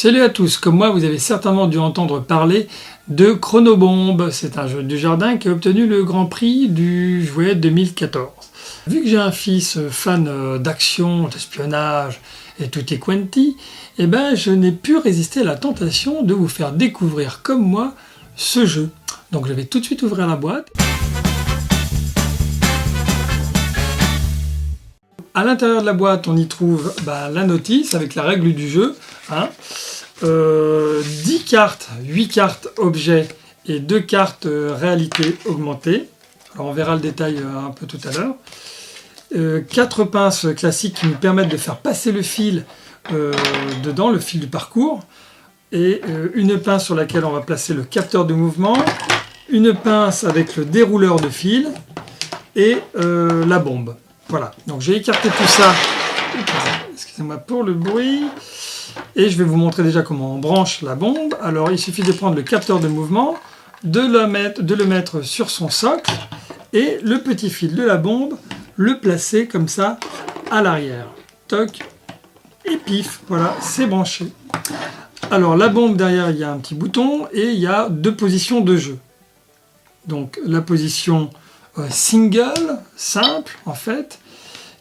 Salut à tous, comme moi vous avez certainement dû entendre parler de Chronobomb. C'est un jeu du jardin qui a obtenu le Grand Prix du jouet 2014. Vu que j'ai un fils fan d'action, d'espionnage et tutti quanti, eh ben je n'ai pu résister à la tentation de vous faire découvrir comme moi ce jeu. Donc je vais tout de suite ouvrir la boîte. À l'intérieur de la boîte, on y trouve la notice avec la règle du jeu. 10 cartes, 8 cartes objets et 2 cartes réalité augmentée. Alors on verra le détail un peu tout à l'heure. 4 pinces classiques qui nous permettent de faire passer le fil dedans, le fil du parcours. Et une pince sur laquelle on va placer le capteur de mouvement. Une pince avec le dérouleur de fil et la bombe. Voilà, donc j'ai écarté tout ça, excusez-moi pour le bruit, et je vais vous montrer déjà comment on branche la bombe. Alors il suffit de prendre le capteur de mouvement, de le mettre sur son socle, et le petit fil de la bombe, le placer comme ça à l'arrière. Toc, et pif, voilà, c'est branché. Alors la bombe derrière, il y a un petit bouton, et il y a 2 positions de jeu. Donc la position single, simple en fait,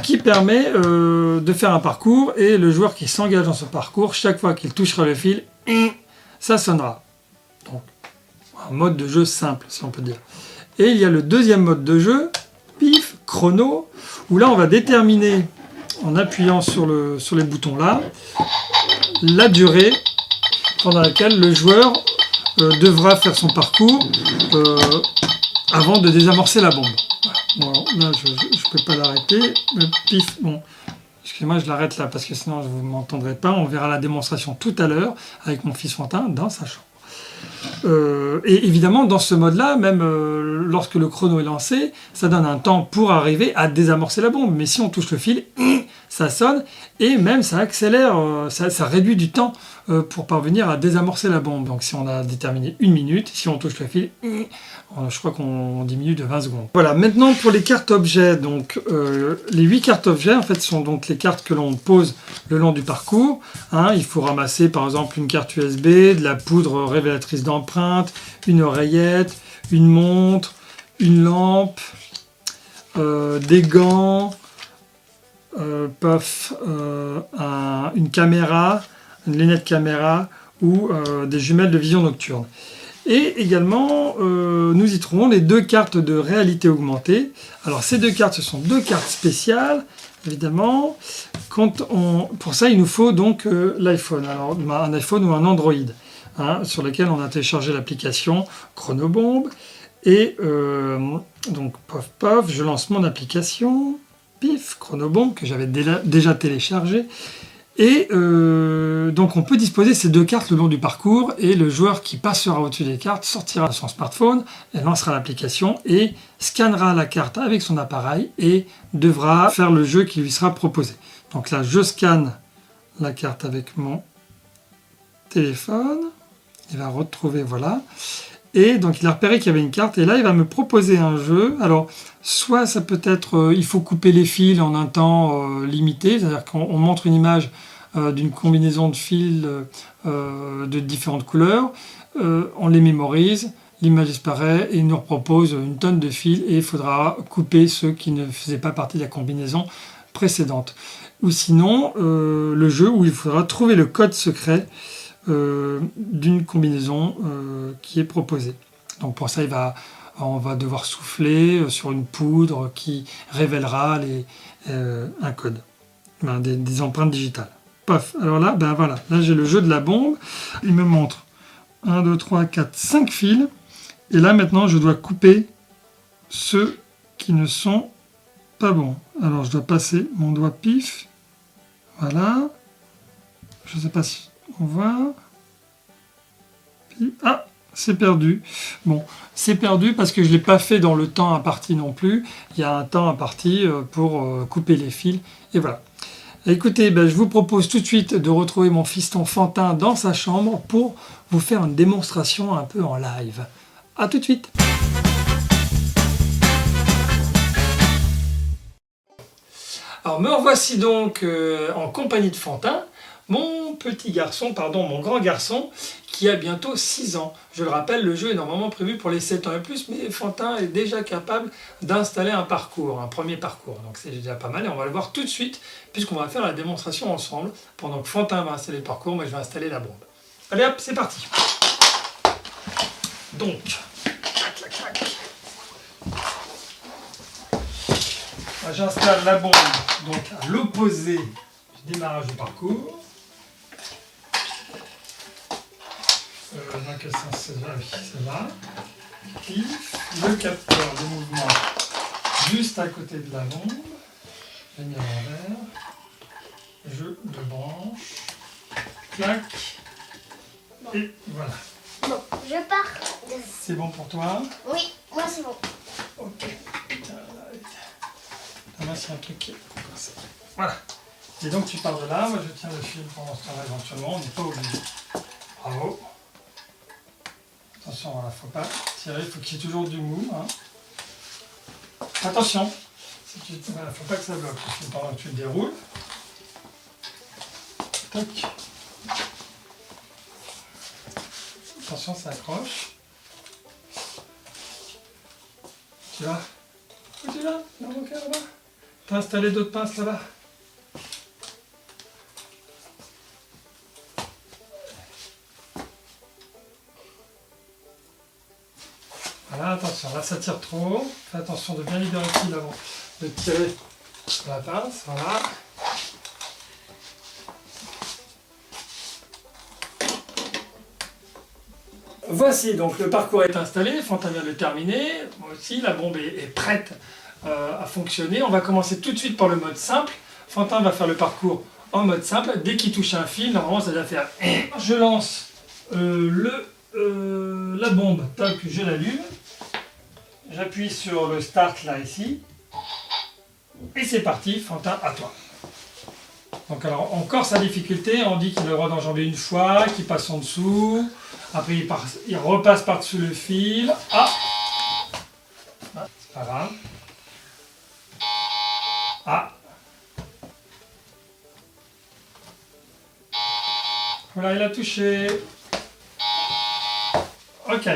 qui permet de faire un parcours, et le joueur qui s'engage dans ce parcours, chaque fois qu'il touchera le fil, ça sonnera. Donc un mode de jeu simple si on peut dire. Et il y a le deuxième mode de jeu, pif, chrono, où là on va déterminer, en appuyant sur les boutons là, la durée pendant laquelle le joueur devra faire son parcours avant de désamorcer la bombe. Voilà. Bon, là, je ne peux pas l'arrêter. Pif, bon. Excusez-moi, je l'arrête là parce que sinon vous ne m'entendrez pas. On verra la démonstration tout à l'heure avec mon fils Fantin dans sa chambre. Et évidemment, dans ce mode-là, même lorsque le chrono est lancé, ça donne un temps pour arriver à désamorcer la bombe. Mais si on touche le fil, ça sonne, et même ça accélère, ça réduit du temps pour parvenir à désamorcer la bombe. Donc si on a déterminé 1 minute, si on touche le fil, je crois qu'on diminue de 20 secondes. Voilà, maintenant pour les cartes objets, donc les 8 cartes objets en fait sont donc les cartes que l'on pose le long du parcours. Il faut ramasser par exemple une carte USB, de la poudre révélatrice d'empreintes, une oreillette, une montre, une lampe, des gants, une caméra, une lunette caméra ou des jumelles de vision nocturne. Et également, nous y trouvons les 2 cartes de réalité augmentée. Alors ces 2 cartes, ce sont 2 cartes spéciales, évidemment. Pour ça, il nous faut donc l'iPhone. Alors un iPhone ou un Android, sur lequel on a téléchargé l'application Chronobomb. Et donc, pof pof, je lance mon application, pif, Chronobomb, que j'avais déjà téléchargé. Et donc on peut disposer ces 2 cartes le long du parcours, et le joueur qui passera au-dessus des cartes sortira de son smartphone, et lancera l'application et scannera la carte avec son appareil et devra faire le jeu qui lui sera proposé. Donc là je scanne la carte avec mon téléphone, il va retrouver, voilà. Et donc il a repéré qu'il y avait une carte, et là il va me proposer un jeu. Alors soit ça peut être, il faut couper les fils en un temps limité, c'est-à-dire qu'on montre une image d'une combinaison de fils de différentes couleurs, on les mémorise, l'image disparaît et il nous propose une tonne de fils, et il faudra couper ceux qui ne faisaient pas partie de la combinaison précédente. Ou sinon le jeu où il faudra trouver le code secret d'une combinaison qui est proposée. Donc pour ça on va devoir souffler sur une poudre qui révélera un code, des empreintes digitales. Paf, alors là, voilà, là j'ai le jeu de la bombe, il me montre 1, 2, 3, 4, 5 fils, et là maintenant je dois couper ceux qui ne sont pas bons. Alors je dois passer mon doigt pif, voilà, je ne sais pas si on voit, ah, c'est perdu. Bon, c'est perdu parce que je ne l'ai pas fait dans le temps imparti non plus. Il y a un temps imparti pour couper les fils. Et voilà. Écoutez, je vous propose tout de suite de retrouver mon fiston Fantin dans sa chambre pour vous faire une démonstration un peu en live. A tout de suite. Alors me revoici donc en compagnie de Fantin mon petit garçon, pardon, mon grand garçon, qui a bientôt 6 ans. Je le rappelle, le jeu est normalement prévu pour les 7 ans et plus, mais Fantin est déjà capable d'installer un parcours, un premier parcours. Donc c'est déjà pas mal et on va le voir tout de suite, puisqu'on va faire la démonstration ensemble. Pendant que Fantin va installer le parcours, moi je vais installer la bombe. Allez hop, c'est parti. Donc, clac, clac, clac. J'installe la bombe donc à l'opposé du démarrage du parcours. Dans quel sens c'est là? Oui, c'est là. Puis le capteur de mouvement juste à côté de la bombe. Je l'ai mis à l'envers. Je le branche. Clac. Et voilà. Bon, je pars. C'est bon pour toi? Oui, moi c'est bon. Ok. Là, c'est un truc qui est comme ça. Voilà. Et donc tu pars de là. Moi je tiens le fil pendant ce temps-là éventuellement. On n'est pas obligé. Bravo. Attention, il ne faut pas tirer, il faut qu'il y ait toujours du mou. Hein. Attention, il ne faut pas que ça bloque. Pendant que tu le déroules. Toc. Attention, ça accroche. Tu vas? Où tu vas? Dans mon cœur là-bas? Tu as installé d'autres pinces là-bas? Voilà, attention, là ça tire trop. Fais attention de bien libérer le fil avant de tirer la pince. Voilà. Voici, donc le parcours est installé, Fantin vient de le terminer. Moi aussi, la bombe est prête à fonctionner. On va commencer tout de suite par le mode simple. Fantin va faire le parcours en mode simple. Dès qu'il touche un fil, normalement ça doit faire... Je lance la bombe, tac, je l'allume. J'appuie sur le start là, ici. Et c'est parti, Fantin, à toi. Donc alors, encore sa difficulté, on dit qu'il a le droit d'enjamber une fois, qu'il passe en dessous. Après, il repasse par-dessus le fil. Ah, c'est pas grave. Ah. Voilà, il a touché. Ok.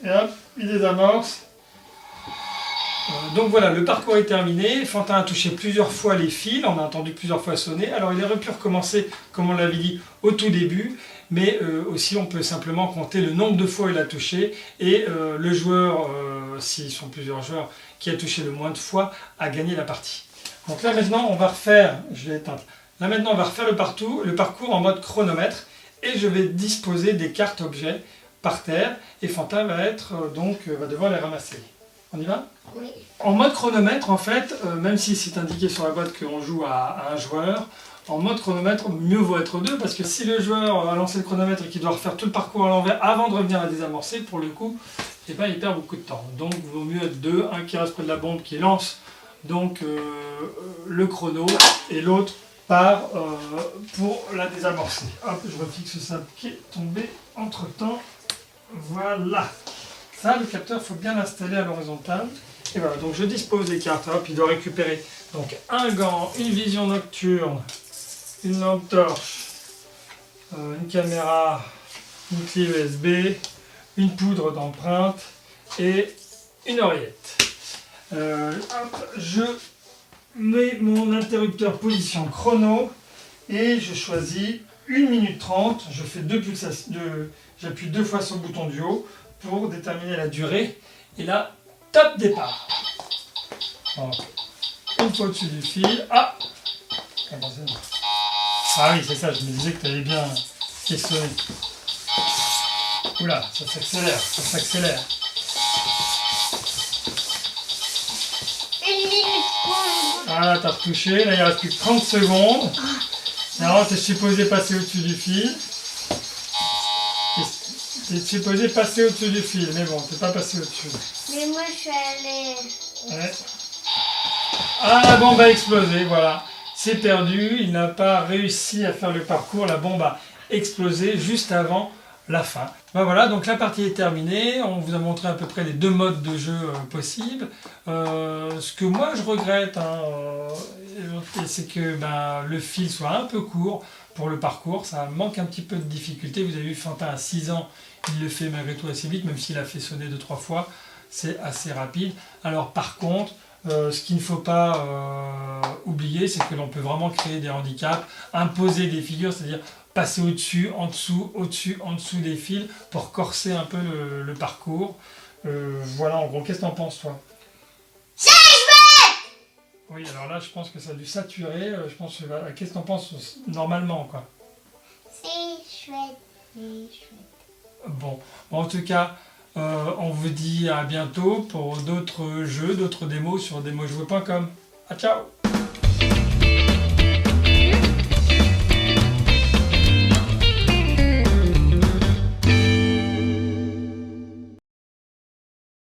Et hop, il désamorce. Donc voilà, le parcours est terminé. Fantin a touché plusieurs fois les fils, on a entendu plusieurs fois sonner. Alors il aurait pu recommencer, comme on l'avait dit, au tout début, mais aussi on peut simplement compter le nombre de fois où il a touché et le joueur, s'ils sont plusieurs joueurs, qui a touché le moins de fois, a gagné la partie. Donc là maintenant on va refaire, je l'ai éteinte, là maintenant on va refaire le parcours en mode chronomètre et je vais disposer des cartes objets par terre et Fantin va va devoir les ramasser. On y va? Oui. En mode chronomètre, en fait, même si c'est indiqué sur la boîte qu'on joue à un joueur, en mode chronomètre, mieux vaut être deux, parce que si le joueur a lancé le chronomètre et qu'il doit refaire tout le parcours à l'envers avant de revenir à désamorcer, pour le coup, eh ben, il perd beaucoup de temps. Donc il vaut mieux être deux, un qui reste près de la bombe, qui lance donc le chrono, et l'autre part pour la désamorcer. Hop, je refixe ça qui est tombé entre temps. Voilà. Ça, le capteur, il faut bien l'installer à l'horizontale. Et voilà, donc je dispose des cartes. Hop, il doit récupérer donc un gant, une vision nocturne, une lampe torche, une caméra, une clé USB, une poudre d'empreinte et une oreillette. Hop, je mets mon interrupteur position chrono et je choisis 1 minute 30. Je fais j'appuie 2 fois sur le bouton du haut pour déterminer la durée. Et là, top départ. Alors, une fois au-dessus du fil. Ah, ah oui, c'est ça, je me disais que tu avais bien questionné. Oula, ça s'accélère, ça s'accélère. 1 minute 30. Ah, t'as retouché, là il reste plus que 30 secondes. Alors, t'es supposé passer au-dessus du fil. T'es supposé passer au-dessus du fil, mais bon, t'es pas passé au-dessus. Mais moi je suis allée... Ouais. Ah, la bombe a explosé, voilà. C'est perdu, il n'a pas réussi à faire le parcours, la bombe a explosé juste avant la fin. Ben voilà, donc la partie est terminée. On vous a montré à peu près les 2 modes de jeu possibles. Ce que moi je regrette, c'est que le fil soit un peu court pour le parcours. Ça manque un petit peu de difficulté. Vous avez vu, Fantin à 6 ans, il le fait malgré tout assez vite, même s'il a fait sonner 2-3 fois. C'est assez rapide. Alors par contre, ce qu'il ne faut pas oublier, c'est que l'on peut vraiment créer des handicaps, imposer des figures, c'est-à-dire passer au-dessus, en dessous, au-dessus, en dessous des fils pour corser un peu le parcours. Voilà, en gros, qu'est-ce que t'en penses, toi? C'est chouette! Oui, alors là, je pense que ça a dû saturer. Qu'est-ce que t'en penses normalement, quoi? C'est chouette, c'est chouette. Bon, en tout cas, on vous dit à bientôt pour d'autres jeux, d'autres démos sur demosjouer.com. Ah, ciao!